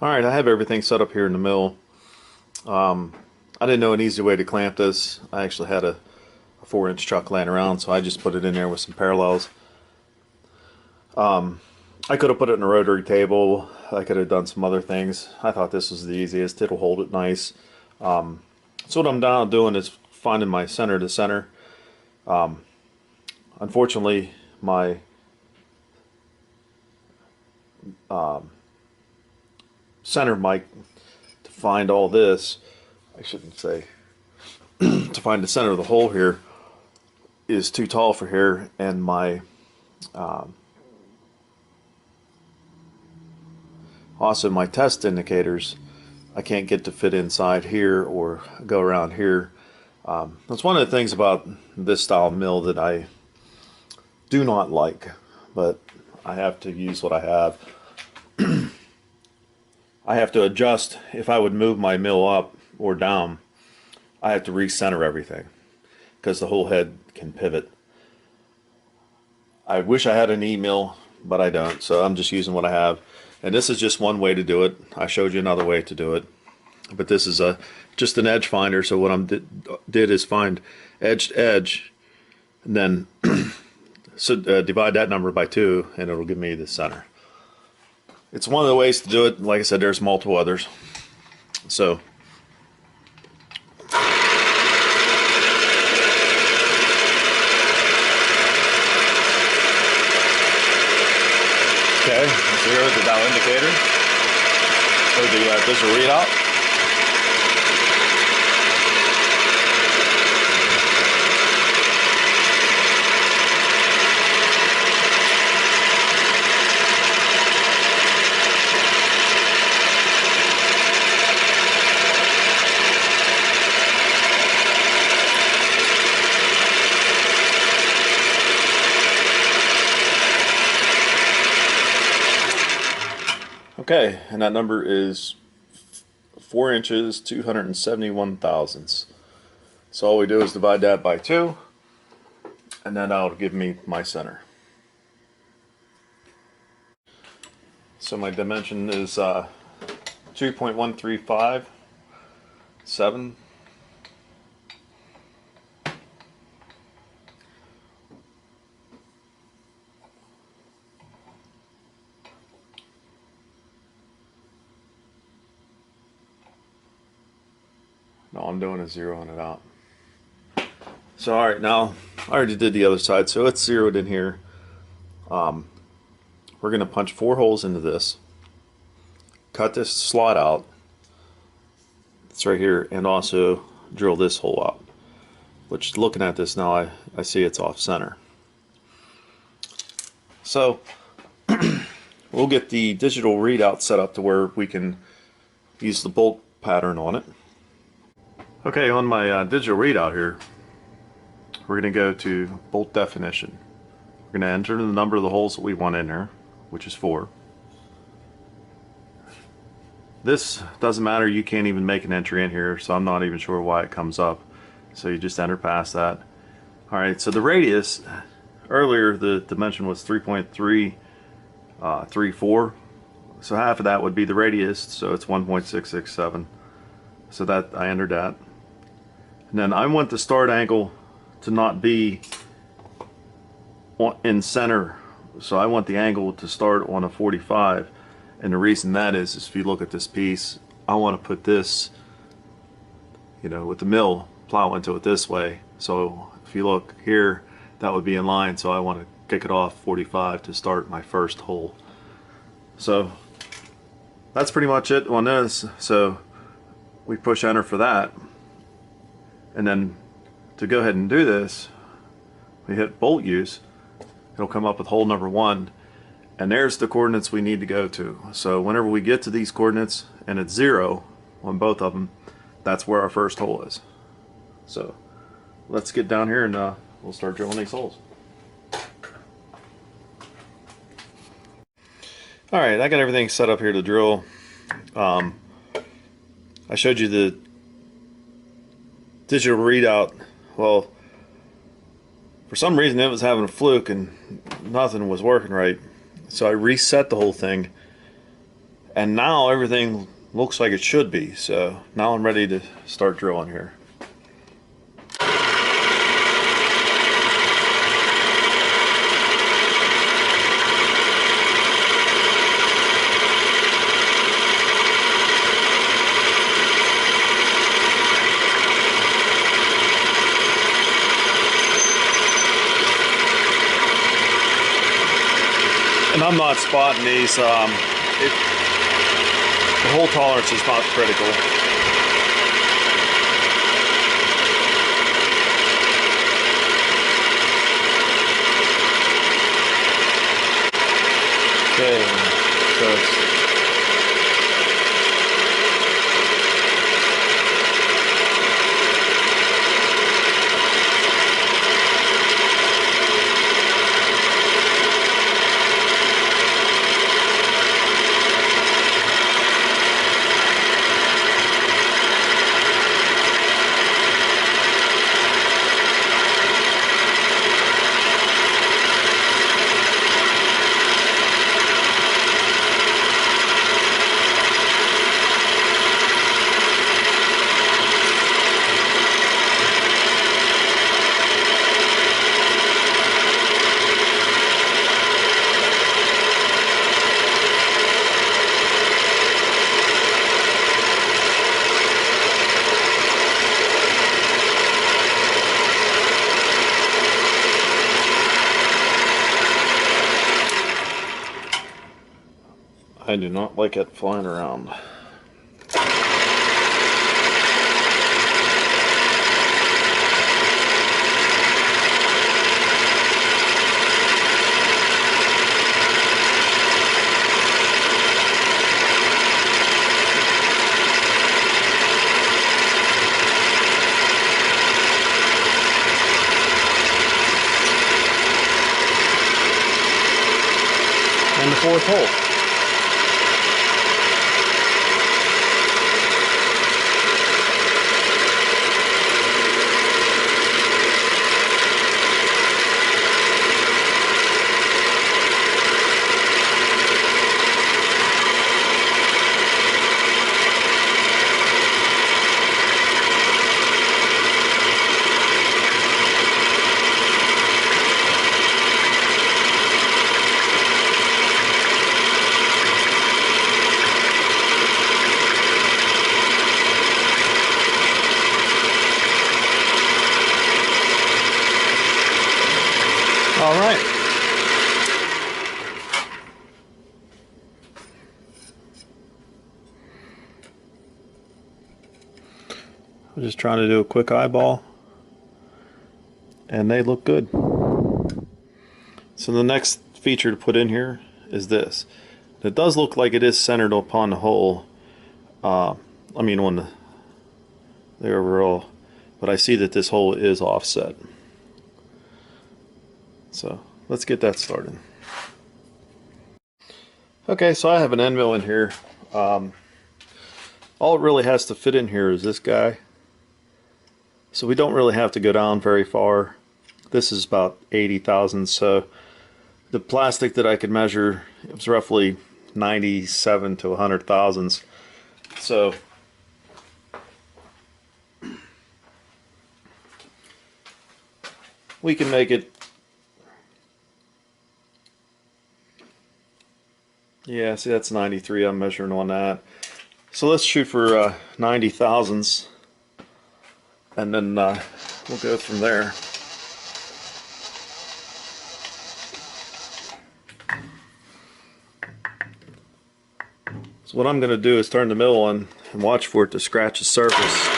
Alright, I have everything set up here in the mill. I didn't know an easy way to clamp this. I actually had a 4-inch chuck laying around, so I just put it in there with some parallels. I could have put it in a rotary table. I could have done some other things. I thought this was the easiest. It'll hold it nice. So what I'm now doing is finding my center to center. Unfortunately, my center mic to find all this, I shouldn't say, to find the center of the hole here is too tall for here, and my also my test indicators I can't get to fit inside here or go around here. That's one of the things about this style mill that I do not like, but I have to use what I have. I have to adjust. If I would move my mill up or down, I have to recenter everything because the whole head can pivot. I wish I had an E-mill, but I don't, so I'm just using what I have. And this is just one way to do it. I showed you another way to do it, but this is just an edge finder. So what I did is find edge to edge, and then divide that number by 2, and it'll give me the center. It's one of the ways to do it. Like I said, there's multiple others. So okay, 0 the dial indicator, or the digital readout. Okay, and that number is 4 inches, 271 thousandths. So all we do is divide that by 2, and then that'll give me my center. So my dimension is 2.1357. All I'm doing is zeroing it out. So alright, now I already did the other side, so it's zeroed in here. We're going to punch 4 holes into this, cut this slot out, it's right here, and also drill this hole out, which looking at this now I see it's off center. So we'll get the digital readout set up to where we can use the bolt pattern on it. Okay, on my digital readout here, we're going to go to bolt definition. We're going to enter the number of the holes that we want in there, which is 4. This doesn't matter, you can't even make an entry in here, so I'm not even sure why it comes up. So you just enter past that. Alright, so the radius, earlier the dimension was 3.334. So half of that would be the radius, so it's 1.667. So that I entered that. And then I want the start angle to not be in center, so I want the angle to start on a 45. And the reason that is if you look at this piece, I want to put this, you know, with the mill, plow into it this way. So if you look here, that would be in line, so I want to kick it off 45 to start my first hole. So that's pretty much it on this. So we push enter for that, and then to go ahead and do this, we hit bolt use. It'll come up with hole number 1, and there's the coordinates we need to go to. So whenever we get to these coordinates and it's 0 on both of them, that's where our first hole is. So let's get down here and we'll start drilling these holes. Alright, I got everything set up here to drill. I showed you the digital readout. Well, for some reason it was having a fluke and nothing was working right. So I reset the whole thing And now everything looks like it should be. So now I'm ready to start drilling here. And I'm not spotting these. The hole tolerance is not critical. Okay, so I do not like it flying around. And the fourth hole. All right. I'm just trying to do a quick eyeball, and they look good. So the next feature to put in here is this. It does look like it is centered upon the hole. I mean on the overall, but I see that this hole is offset. So let's get that started. Okay, so I have an end mill in here. All it really has to fit in here is this guy. So we don't really have to go down very far. This is about 80 thousandths. So the plastic that I could measure, it was roughly 97 to 100 thousandths. So we can make it, yeah, see that's 93, I'm measuring on that. So let's shoot for 90 thousandths, and then we'll go from there. So what I'm going to do is turn the mill on and watch for it to scratch the surface.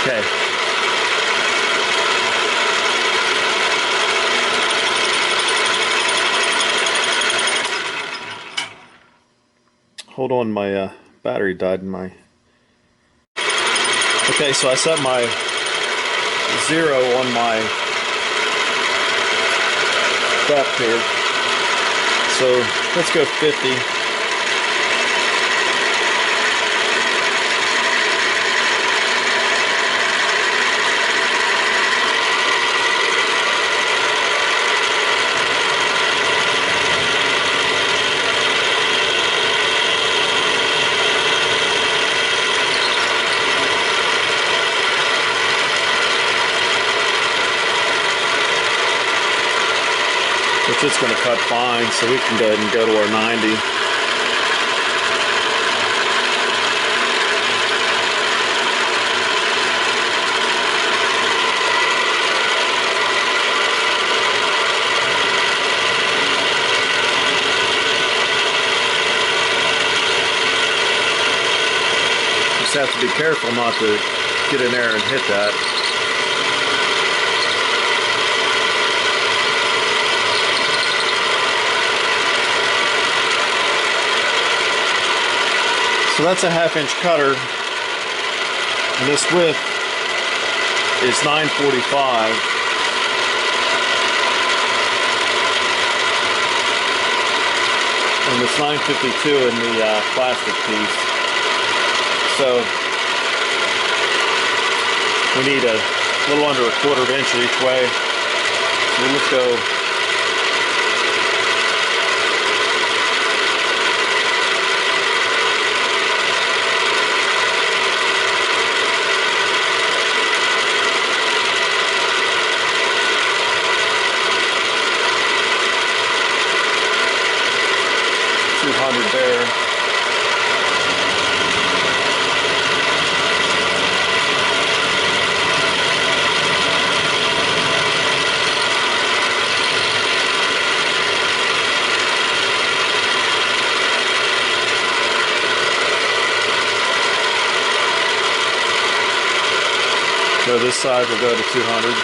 Okay. Hold on, my battery died in my... Okay, so I set my 0 on my depth here. So let's go 50. Which it's going to cut fine, so we can go ahead and go to our 90. Just have to be careful not to get in there and hit that. So that's a 1/2 inch cutter, and this width is 945. And it's 952 in the plastic piece. So we need a little under 1/4 inch each way. So let's go there. So this side will go to 200.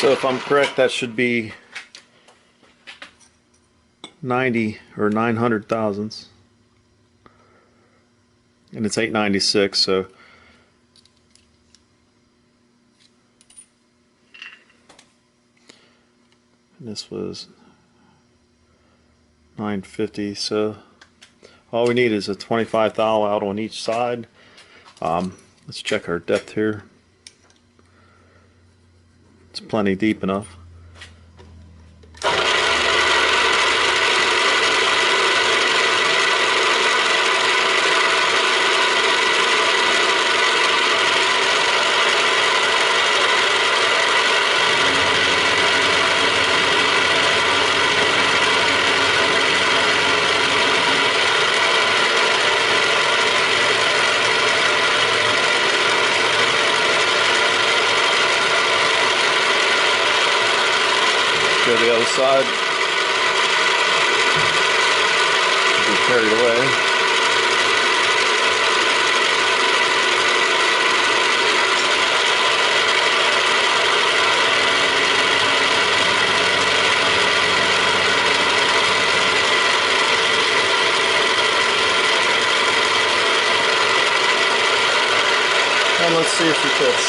So if I'm correct, that should be 90 or 900 thousandths, and it's 896. So and this was 950. So all we need is a 25 thou out on each side. Let's check our depth here. It's plenty deep enough. Go to the other side. Be carried away. And let's see if it fits.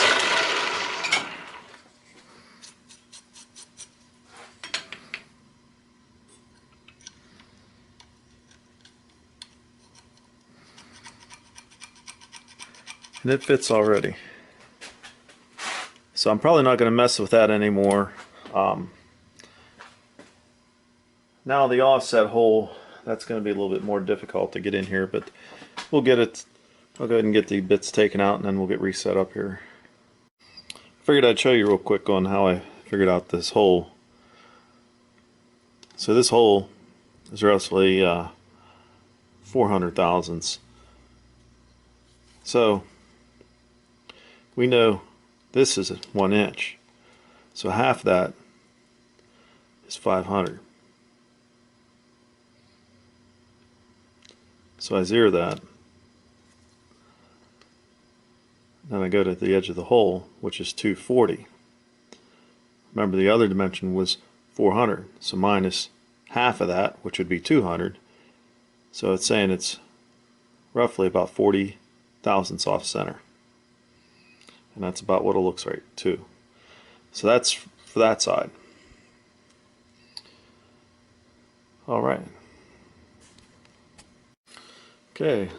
And it fits already. So I'm probably not going to mess with that anymore. Now the offset hole, that's going to be a little bit more difficult to get in here, but we'll get it. I'll go ahead and get the bits taken out, and then we'll get reset up here. Figured I'd show you real quick on how I figured out this hole. So this hole is roughly 400 thousandths. So we know this is 1 inch. So half that is 500. So I zero that. Then I go to the edge of the hole, which is 240. Remember, the other dimension was 400. So minus half of that, which would be 200. So it's saying it's roughly about 40 thousandths off center. And that's about what it looks like too. So that's for that side. All right. Okay.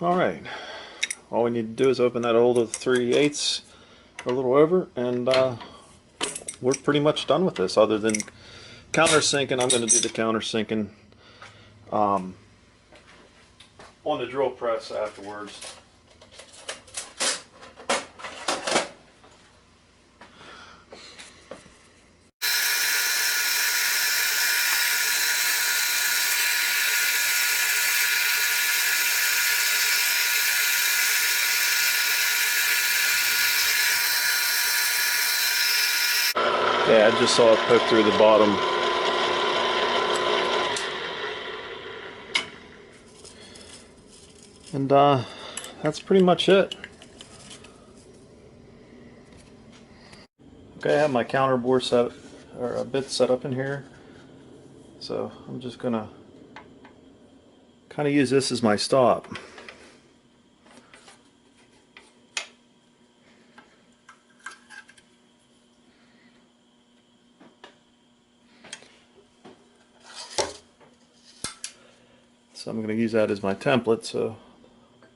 All right. All we need to do is open that hole to 3/8 or a little over, and we're pretty much done with this. Other than countersinking, I'm going to do the countersinking on the drill press afterwards. Yeah, I just saw it poke through the bottom. And that's pretty much it. Okay, I have my counter bore set, or a bit set up in here. So I'm just gonna kind of use this as my stop. So I'm going to use that as my template, so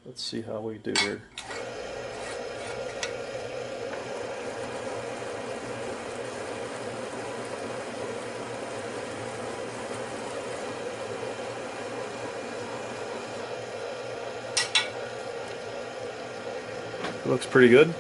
let's see how we do here. It looks pretty good.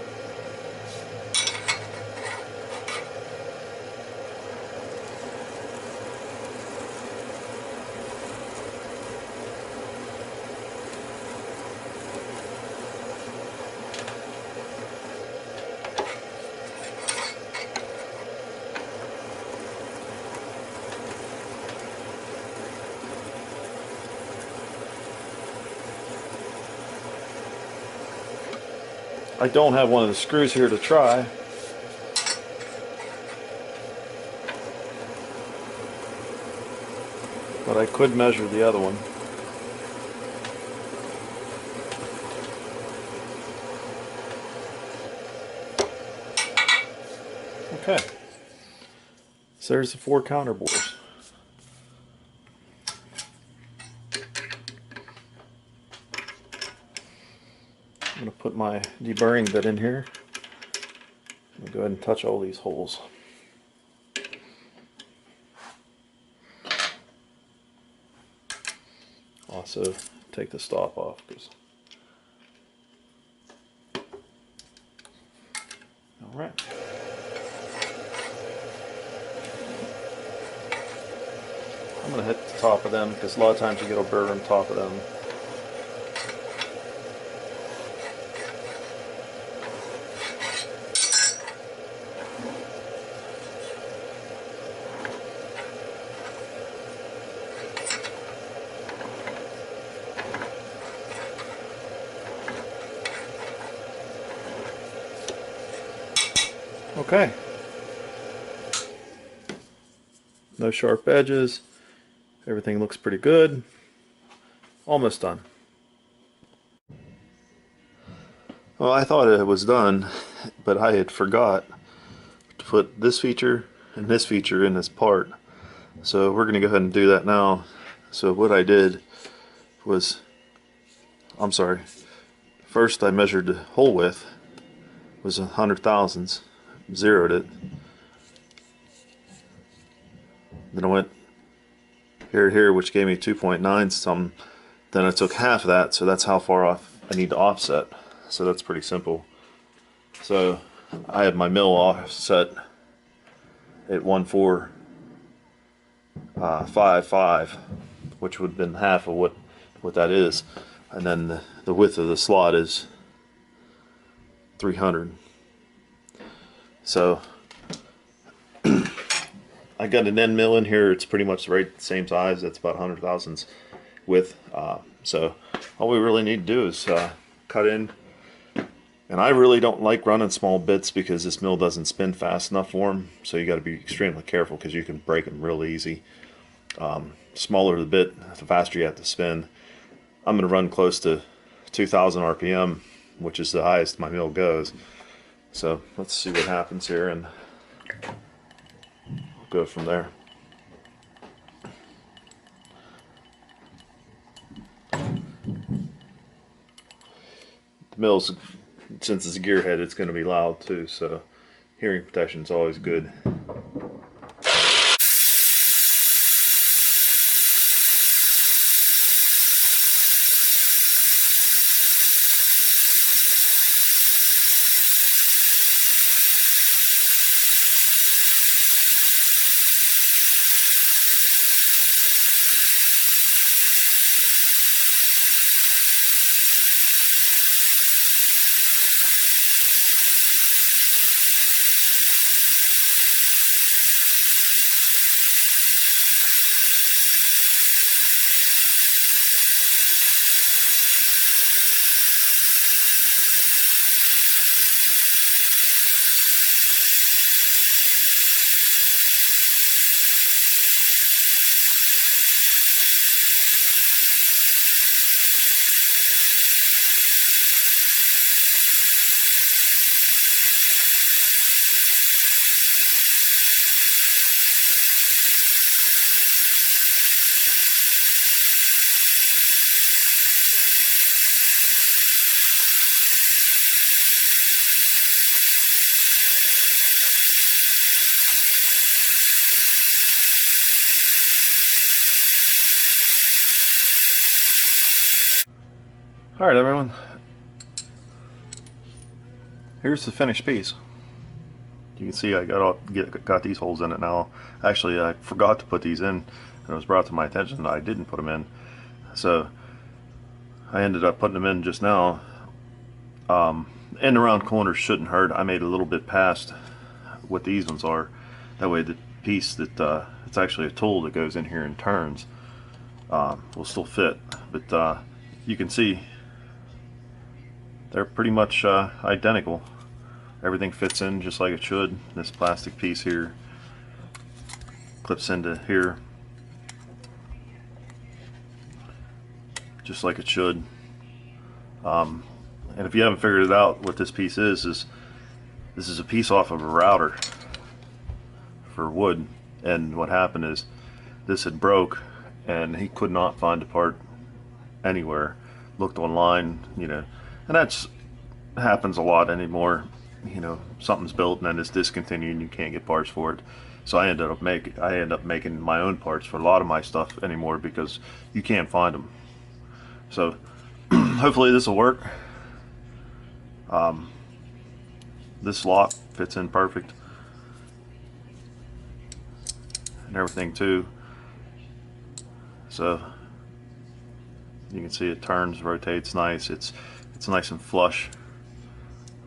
I don't have one of the screws here to try. But I could measure the other one. Okay. So there's the 4 counter bores. I'm going to put my deburring bit in here. I'm going to go ahead and touch all these holes. Also take the stop off, because all right. I'm going to hit the top of them, because a lot of times you get a burr on top of them. Okay. No sharp edges. Everything looks pretty good. Almost done. Well, I thought it was done, but I had forgot to put this feature and this feature in this part. So we're going to go ahead and do that now. So what I did was, I'm sorry, first I measured the hole width was 100 thousandths, zeroed it. Then I went here to here, which gave me 2.9 something. Then I took half of that, so that's how far off I need to offset. So that's pretty simple. So I had my mill offset at 1.455, which would have been half of what that is, and then the width of the slot is 300. So I got an end mill in here. It's pretty much the same size. That's about 100 thousandths width. So all we really need to do is cut in. And I really don't like running small bits because this mill doesn't spin fast enough for them. So you got to be extremely careful because you can break them real easy. Smaller the bit, the faster you have to spin. I'm going to run close to 2,000 RPM, which is the highest my mill goes. So let's see what happens here, and we'll go from there. The mill's, since it's a gearhead, it's going to be loud too, so hearing protection is always good. Alright everyone, here's the finished piece. You can see I got these holes in it now. Actually, I forgot to put these in, and it was brought to my attention that I didn't put them in. So I ended up putting them in just now. End around corners shouldn't hurt. I made a little bit past what these ones are. That way the piece that it's actually a tool that goes in here and turns will still fit. But you can see they're pretty much identical. Everything fits in just like it should. This plastic piece here clips into here just like it should. And if you haven't figured it out, what this piece is this is a piece off of a router for wood. And what happened is this had broke, and he could not find a part anywhere. Looked online, you know, and that's happens a lot anymore. You know, something's built and then it's discontinued and you can't get parts for it. So I end up making my own parts for a lot of my stuff anymore because you can't find them. So hopefully this will work. This lock fits in perfect and everything too. So you can see it turns, rotates nice. It's nice and flush,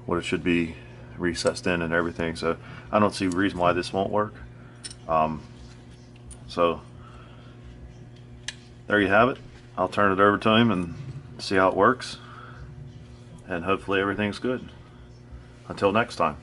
what it should be, recessed in and everything. So I don't see a reason why this won't work. So there you have it. I'll turn it over to him and see how it works, and hopefully everything's good. Until next time.